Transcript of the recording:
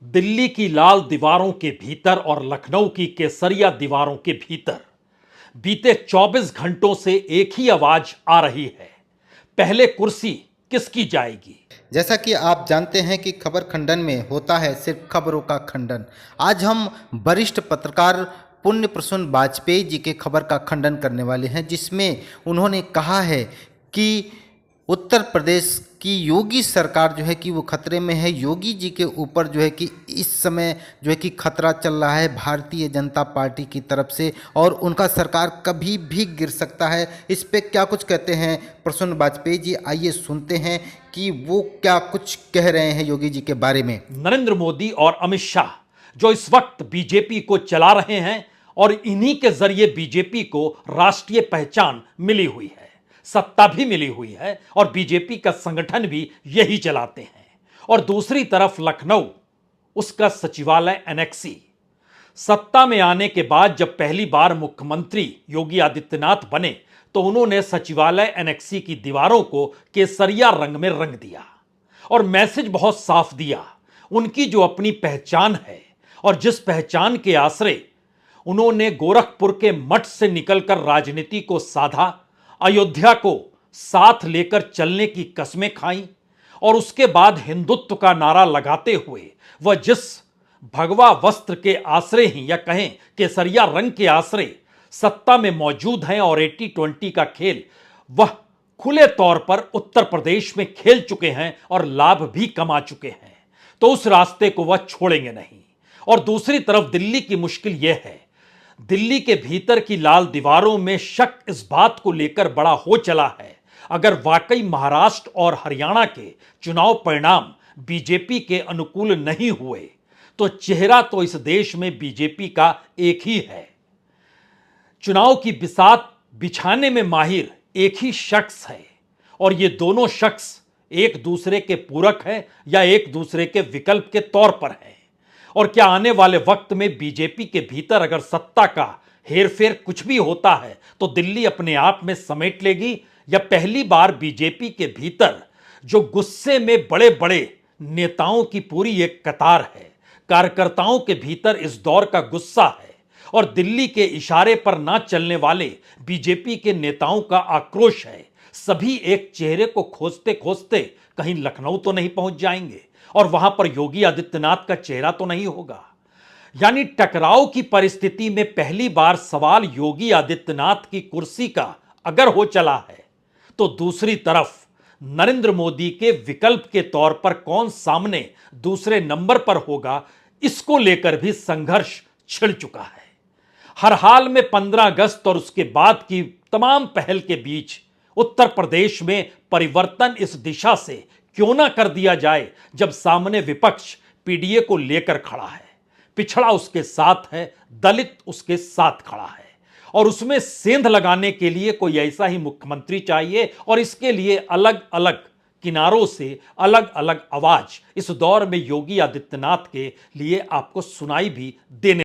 दिल्ली की लाल दीवारों के भीतर और लखनऊ की केसरिया दीवारों के भीतर बीते 24 घंटों से एक ही आवाज आ रही है। पहले कुर्सी किसकी जाएगी। जैसा कि आप जानते हैं कि खबर खंडन में होता है सिर्फ खबरों का खंडन। आज हम वरिष्ठ पत्रकार पुण्य प्रसून वाजपेयी जी के खबर का खंडन करने वाले हैं, जिसमें उन्होंने कहा है कि उत्तर प्रदेश की योगी सरकार जो है कि वो खतरे में है। योगी जी के ऊपर जो है कि इस समय जो है कि खतरा चल रहा है भारतीय जनता पार्टी की तरफ से, और उनका सरकार कभी भी गिर सकता है। इस पे क्या कुछ कहते हैं प्रसून वाजपेयी जी, आइए सुनते हैं कि वो क्या कुछ कह रहे हैं योगी जी के बारे में। नरेंद्र मोदी और अमित शाह जो इस वक्त बीजेपी को चला रहे हैं और इन्हीं के जरिए बीजेपी को राष्ट्रीय पहचान मिली हुई है, सत्ता भी मिली हुई है और बीजेपी का संगठन भी यही चलाते हैं। और दूसरी तरफ लखनऊ, उसका सचिवालय एनेक्सी। सत्ता में आने के बाद जब पहली बार मुख्यमंत्री योगी आदित्यनाथ बने तो उन्होंने सचिवालय एनेक्सी की दीवारों को केसरिया रंग में रंग दिया और मैसेज बहुत साफ दिया। उनकी जो अपनी पहचान है और जिस पहचान के आश्रय उन्होंने गोरखपुर के मठ से निकलकर राजनीति को साधा, अयोध्या को साथ लेकर चलने की कस्में खाई और उसके बाद हिंदुत्व का नारा लगाते हुए वह जिस भगवा वस्त्र के आश्रय ही या कहें केसरिया रंग के आश्रय सत्ता में मौजूद हैं और 80-20 का खेल वह खुले तौर पर उत्तर प्रदेश में खेल चुके हैं और लाभ भी कमा चुके हैं, तो उस रास्ते को वह छोड़ेंगे नहीं। और दूसरी तरफ दिल्ली की मुश्किल यह है, दिल्ली के भीतर की लाल दीवारों में शक इस बात को लेकर बड़ा हो चला है, अगर वाकई महाराष्ट्र और हरियाणा के चुनाव परिणाम बीजेपी के अनुकूल नहीं हुए तो चेहरा तो इस देश में बीजेपी का एक ही है। चुनाव की बिसात बिछाने में माहिर एक ही शख्स है और ये दोनों शख्स एक दूसरे के पूरक हैं या एक दूसरे के विकल्प के तौर पर हैं। और क्या आने वाले वक्त में बीजेपी के भीतर अगर सत्ता का हेरफेर कुछ भी होता है तो दिल्ली अपने आप में समेट लेगी, या पहली बार बीजेपी के भीतर जो गुस्से में बड़े बड़े नेताओं की पूरी एक कतार है, कार्यकर्ताओं के भीतर इस दौर का गुस्सा है और दिल्ली के इशारे पर ना चलने वाले बीजेपी के नेताओं का आक्रोश है, सभी एक चेहरे को खोजते खोजते कहीं लखनऊ तो नहीं पहुंच जाएंगे और वहां पर योगी आदित्यनाथ का चेहरा तो नहीं होगा। यानी टकराव की परिस्थिति में पहली बार सवाल योगी आदित्यनाथ की कुर्सी का अगर हो चला है तो दूसरी तरफ नरेंद्र मोदी के विकल्प के तौर पर कौन सामने दूसरे नंबर पर होगा, इसको लेकर भी संघर्ष छिड़ चुका है। हर हाल में 15 अगस्त और उसके बाद की तमाम पहल के बीच उत्तर प्रदेश में परिवर्तन इस दिशा से क्यों ना कर दिया जाए, जब सामने विपक्ष पीडीए को लेकर खड़ा है, पिछड़ा उसके साथ है, दलित उसके साथ खड़ा है और उसमें सेंध लगाने के लिए कोई ऐसा ही मुख्यमंत्री चाहिए और इसके लिए अलग अलग किनारों से अलग अलग आवाज इस दौर में योगी आदित्यनाथ के लिए आपको सुनाई भी देने